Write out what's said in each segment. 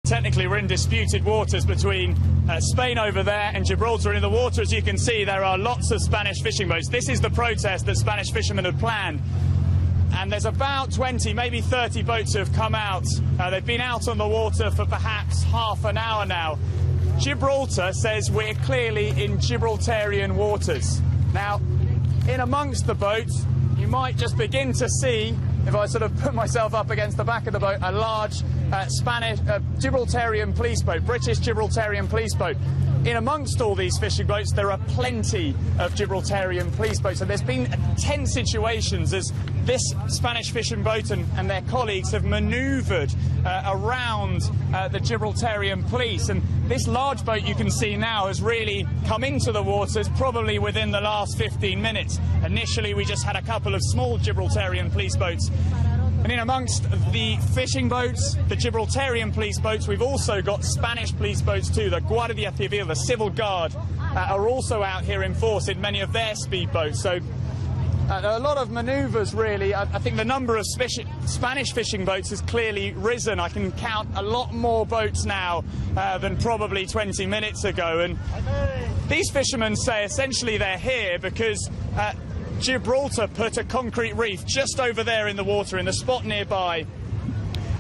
Technically, we're in disputed waters between Spain over there and Gibraltar. In the water, as you can see, there are lots of Spanish fishing boats. This is the protest that Spanish fishermen had planned. And there's about 20, maybe 30 boats who have come out. They've been out on the water for perhaps half an hour now. Gibraltar says we're clearly in Gibraltarian waters. Now, in amongst the boats, you might just begin to see, if I sort of put myself up against the back of the boat, a large Spanish Gibraltarian police boat, British Gibraltarian police boat. In amongst all these fishing boats, there are plenty of Gibraltarian police boats, and there's been tense situations as this Spanish fishing boat and their colleagues have manoeuvred around the Gibraltarian police. And this large boat you can see now has really come into the waters probably within the last 15 minutes. Initially, we just had a couple of small Gibraltarian police boats. And in amongst the fishing boats, the Gibraltarian police boats, we've also got Spanish police boats too. The Guardia Civil, the Civil Guard, are also out here in force in many of their speedboats. So a lot of manoeuvres, really. I think the number of Spanish fishing boats has clearly risen. I can count a lot more boats now than probably 20 minutes ago. And these fishermen say essentially they're here because Gibraltar put a concrete reef just over there in the water, in the spot nearby.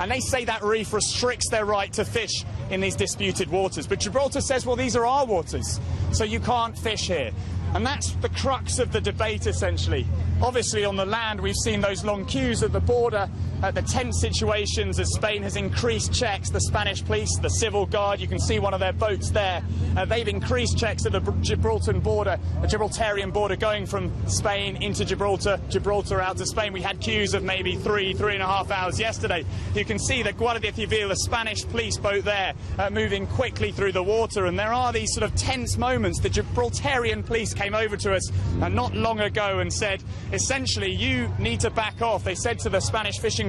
And they say that reef restricts their right to fish in these disputed waters. But Gibraltar says, well, these are our waters, so you can't fish here. And that's the crux of the debate, essentially. Obviously, on the land, we've seen those long queues at the border, the tense situations as Spain has increased checks. The Spanish police, the Civil Guard, you can see one of their boats there. They've increased checks at the Gibraltarian border, going from Spain into Gibraltar, Gibraltar out to Spain. We had queues of maybe 3.5 hours yesterday. You can see the Guardia Civil, the Spanish police boat there, moving quickly through the water. And there are these sort of tense moments. The Gibraltarian police came over to us not long ago and said, essentially, you need to back off. They said to the Spanish fisherman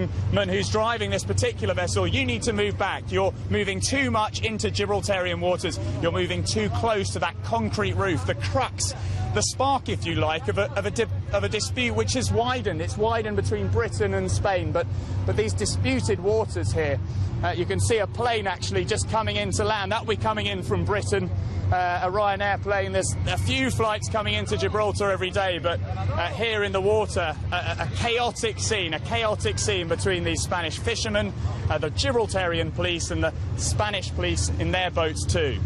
who's driving this particular vessel, you need to move back. You're moving too much into Gibraltarian waters. You're moving too close to that concrete roof, the crux, the spark, if you like, of a dispute which has widened. It's widened between Britain and Spain, but these disputed waters here, you can see a plane actually just coming into land. That'll be coming in from Britain, a Ryanair plane. There's a few flights coming into Gibraltar every day, but here in the water, a chaotic scene between these Spanish fishermen, the Gibraltarian police and the Spanish police in their boats too.